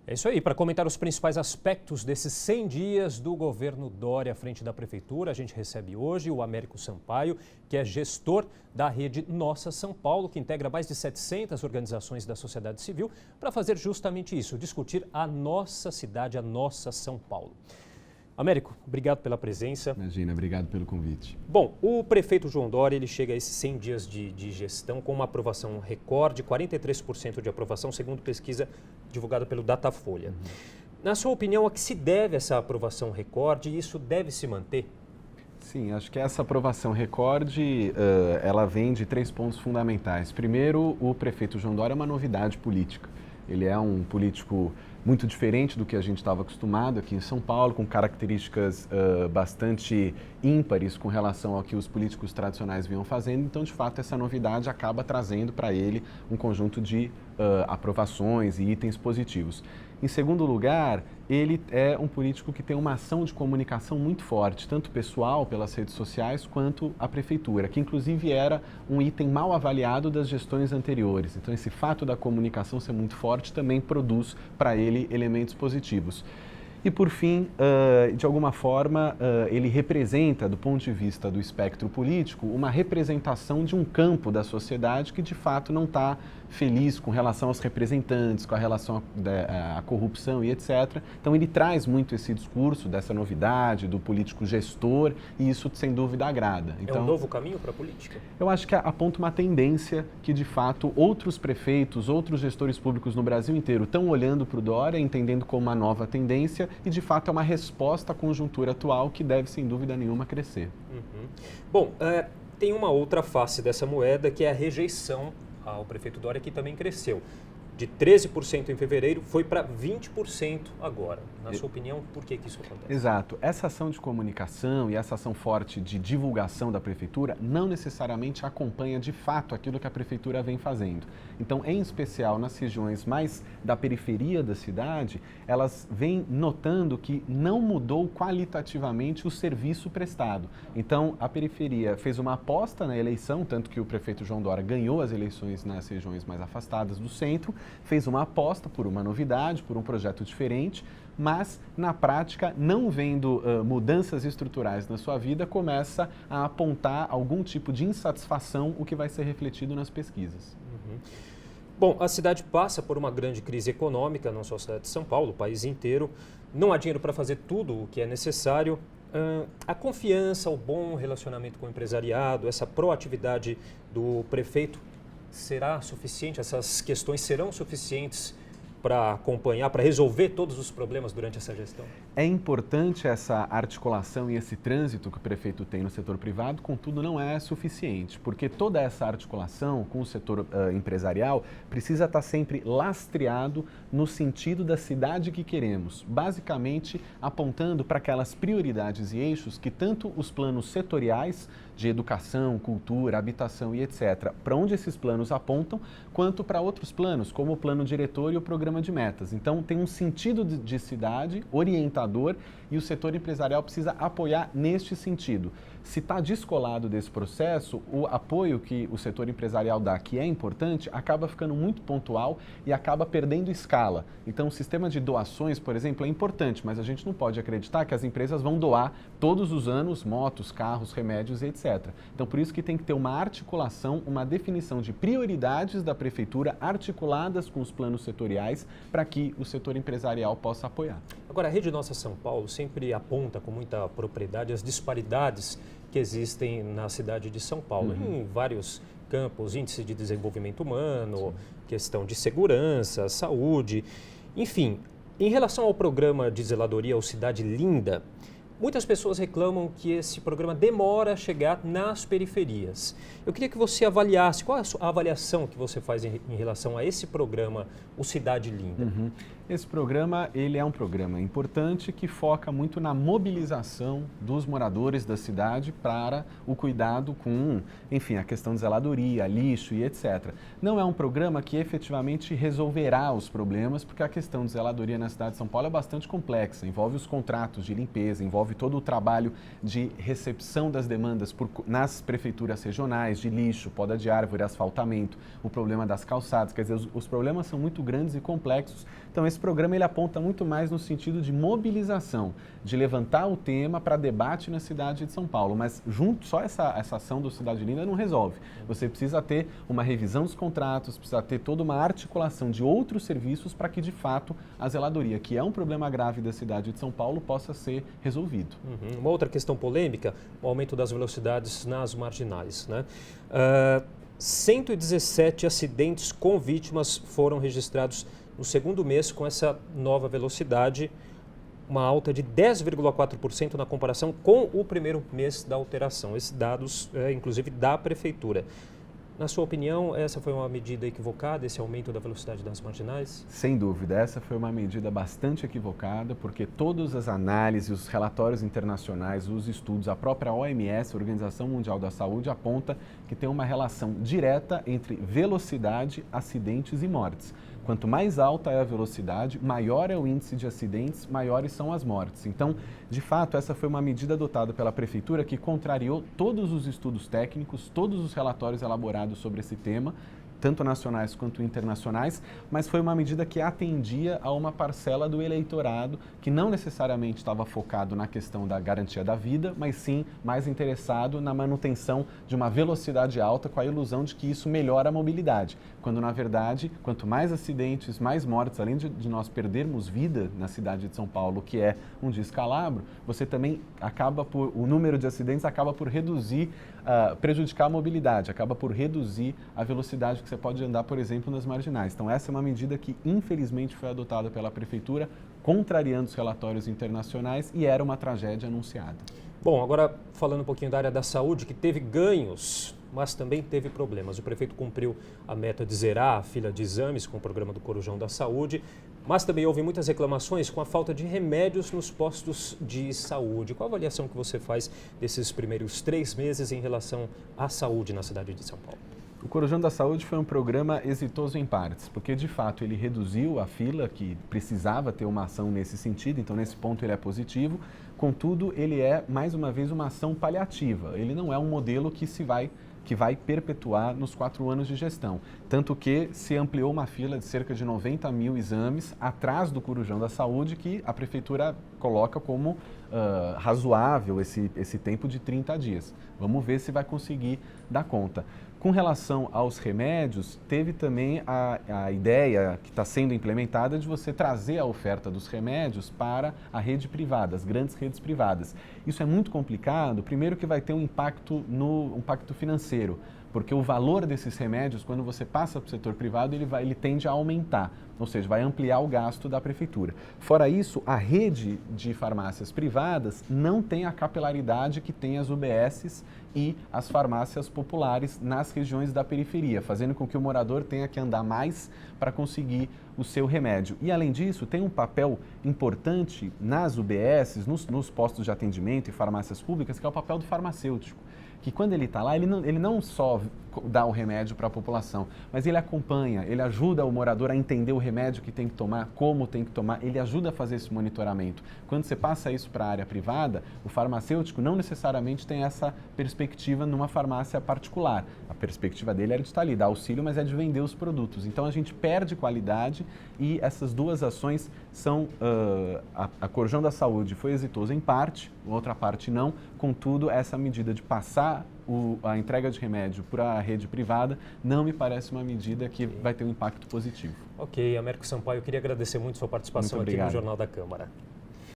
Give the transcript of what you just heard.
É isso aí, para comentar os principais aspectos desses 100 dias do governo Dória à frente da Prefeitura, a gente recebe hoje o Américo Sampaio, que é gestor da rede Nossa São Paulo, que integra mais de 700 organizações da sociedade civil, para fazer justamente isso, discutir a nossa cidade, a nossa São Paulo. Américo, obrigado pela presença. Imagina, obrigado pelo convite. Bom, o prefeito João Dória, ele chega a esses 100 dias de gestão com uma aprovação recorde, 43% de aprovação, segundo pesquisa divulgada pelo Datafolha. Na sua opinião, a que se deve essa aprovação recorde e isso deve se manter? Sim, acho que essa aprovação recorde, ela vem de 3 pontos fundamentais. Primeiro, o prefeito João Dória é uma novidade política. Ele é um político muito diferente do que a gente estava acostumado aqui em São Paulo, com características bastante ímpares com relação ao que os políticos tradicionais vinham fazendo. Então, de fato, essa novidade acaba trazendo para ele um conjunto de aprovações e itens positivos. Em segundo lugar, ele é um político que tem uma ação de comunicação muito forte, tanto pessoal, pelas redes sociais, quanto a prefeitura, que inclusive era um item mal avaliado das gestões anteriores. Então, esse fato da comunicação ser muito forte também produz para ele elementos positivos. E, por fim, de alguma forma, ele representa, do ponto de vista do espectro político, uma representação de um campo da sociedade que, de fato, não está feliz com relação aos representantes, com a relação à corrupção e etc. Então, ele traz muito esse discurso dessa novidade, do político gestor, e isso, sem dúvida, agrada. Então, é um novo caminho para a política? Eu acho que aponta uma tendência que, de fato, outros prefeitos, outros gestores públicos no Brasil inteiro estão olhando para o Dória, entendendo como uma nova tendência e, de fato, é uma resposta à conjuntura atual que deve, sem dúvida nenhuma, crescer. Bom, tem uma outra face dessa moeda, que é a rejeição ao prefeito Dória, que também cresceu. De 13% em fevereiro, foi para 20% agora. Na sua opinião, por que isso acontece? Exato. Essa ação de comunicação e essa ação forte de divulgação da prefeitura não necessariamente acompanha de fato aquilo que a prefeitura vem fazendo. Então, em especial nas regiões mais da periferia da cidade, elas vêm notando que não mudou qualitativamente o serviço prestado. Então, a periferia fez uma aposta na eleição, tanto que o prefeito João Dória ganhou as eleições nas regiões mais afastadas do centro, fez uma aposta por uma novidade, por um projeto diferente, mas, na prática, não vendo mudanças estruturais na sua vida, começa a apontar algum tipo de insatisfação, o que vai ser refletido nas pesquisas. Bom, a cidade passa por uma grande crise econômica, não só a cidade de São Paulo, o país inteiro. Não há dinheiro para fazer tudo o que é necessário. A confiança, o bom relacionamento com o empresariado, essa proatividade do prefeito será suficiente? Essas questões serão suficientes para acompanhar, para resolver todos os problemas durante essa gestão? É importante essa articulação e esse trânsito que o prefeito tem no setor privado, contudo não é suficiente, porque toda essa articulação com o setor empresarial precisa estar sempre lastreado no sentido da cidade que queremos, basicamente apontando para aquelas prioridades e eixos que tanto os planos setoriais de educação, cultura, habitação e etc., para onde esses planos apontam, quanto para outros planos, como o plano diretor e o programa de metas. Então, tem um sentido de cidade orientador e o setor empresarial precisa apoiar neste sentido. Se está descolado desse processo, o apoio que o setor empresarial dá, que é importante, acaba ficando muito pontual e acaba perdendo escala. Então, o sistema de doações, por exemplo, é importante, mas a gente não pode acreditar que as empresas vão doar todos os anos motos, carros, remédios, etc. Então, por isso que tem que ter uma articulação, uma definição de prioridades da prefeitura articuladas com os planos setoriais para que o setor empresarial possa apoiar. Agora, a Rede Nossa São Paulo sempre aponta com muita propriedade as disparidades que existem na cidade de São Paulo, em vários campos, índice de desenvolvimento humano, questão de segurança, saúde, enfim. Em relação ao programa de zeladoria, o Cidade Linda, muitas pessoas reclamam que esse programa demora a chegar nas periferias. Eu queria que você avaliasse, qual é a avaliação que você faz em relação a esse programa, o Cidade Linda? Esse programa, ele é um programa importante que foca muito na mobilização dos moradores da cidade para o cuidado com, enfim, a questão de zeladoria, lixo e etc. Não é um programa que efetivamente resolverá os problemas, porque a questão de zeladoria na cidade de São Paulo é bastante complexa, envolve os contratos de limpeza, envolve resolve todo o trabalho de recepção das demandas nas prefeituras regionais, de lixo, poda de árvore, asfaltamento, o problema das calçadas. Quer dizer, os problemas são muito grandes e complexos. Então, esse programa ele aponta muito mais no sentido de mobilização, de levantar o tema para debate na cidade de São Paulo. Mas só essa ação do Cidade Linda não resolve. Você precisa ter uma revisão dos contratos, precisa ter toda uma articulação de outros serviços para que, de fato, a zeladoria, que é um problema grave da cidade de São Paulo, possa ser resolvido. Uma outra questão polêmica, o aumento das velocidades nas marginais, né? 117 acidentes com vítimas foram registrados no segundo mês com essa nova velocidade, uma alta de 10,4% na comparação com o primeiro mês da alteração. Esses dados, inclusive, da Prefeitura. Na sua opinião, essa foi uma medida equivocada, esse aumento da velocidade das marginais? Sem dúvida, essa foi uma medida bastante equivocada, porque todas as análises, os relatórios internacionais, os estudos, a própria OMS, a Organização Mundial da Saúde, aponta que tem uma relação direta entre velocidade, acidentes e mortes. Quanto mais alta é a velocidade, maior é o índice de acidentes, maiores são as mortes. Então, de fato, essa foi uma medida adotada pela Prefeitura que contrariou todos os estudos técnicos, todos os relatórios elaborados sobre esse tema, tanto nacionais quanto internacionais, mas foi uma medida que atendia a uma parcela do eleitorado que não necessariamente estava focado na questão da garantia da vida, mas sim mais interessado na manutenção de uma velocidade alta com a ilusão de que isso melhora a mobilidade, quando na verdade, quanto mais acidentes, mais mortes, além de nós perdermos vida na cidade de São Paulo, que é um descalabro, você também o número de acidentes acaba por reduzir, prejudicar a mobilidade, acaba por reduzir a velocidade que você pode andar, por exemplo, nas marginais. Então, essa é uma medida que, infelizmente, foi adotada pela Prefeitura, contrariando os relatórios internacionais e era uma tragédia anunciada. Bom, agora falando um pouquinho da área da saúde, que teve ganhos, mas também teve problemas. O prefeito cumpriu a meta de zerar a fila de exames com o programa do Corujão da Saúde, mas também houve muitas reclamações com a falta de remédios nos postos de saúde. Qual a avaliação que você faz desses primeiros 3 meses em relação à saúde na cidade de São Paulo? O Corujão da Saúde foi um programa exitoso em partes, porque de fato ele reduziu a fila que precisava ter uma ação nesse sentido, então nesse ponto ele é positivo, contudo ele é mais uma vez uma ação paliativa, ele não é um modelo que vai perpetuar nos 4 anos de gestão, tanto que se ampliou uma fila de cerca de 90 mil exames atrás do Corujão da Saúde, que a Prefeitura coloca como razoável esse tempo de 30 dias. Vamos ver se vai conseguir dar conta. Com relação aos remédios, teve também a ideia que está sendo implementada de você trazer a oferta dos remédios para a rede privada, as grandes redes privadas. Isso é muito complicado, primeiro que vai ter um impacto financeiro, porque o valor desses remédios, quando você passa para o setor privado, ele tende a aumentar, ou seja, vai ampliar o gasto da Prefeitura. Fora isso, a rede de farmácias privadas não tem a capilaridade que tem as UBSs e as farmácias populares nas regiões da periferia, fazendo com que o morador tenha que andar mais para conseguir o seu remédio. E, além disso, tem um papel importante nas UBSs, nos postos de atendimento e farmácias públicas, que é o papel do farmacêutico, que quando ele está lá, ele não só dá o remédio para a população, mas ele acompanha, ele ajuda o morador a entender o remédio que tem que tomar, como tem que tomar, ele ajuda a fazer esse monitoramento. Quando você passa isso para a área privada, o farmacêutico não necessariamente tem essa perspectiva numa farmácia particular. A perspectiva dele é de estar ali, dar auxílio, mas é de vender os produtos. Então a gente perde qualidade e essas duas ações são... a Corujão da Saúde foi exitosa em parte, outra parte não, contudo, essa medida de passar a entrega de remédio para a rede privada não me parece uma medida que vai ter um impacto positivo. Ok, Américo Sampaio, eu queria agradecer muito sua participação aqui no Jornal da Câmara.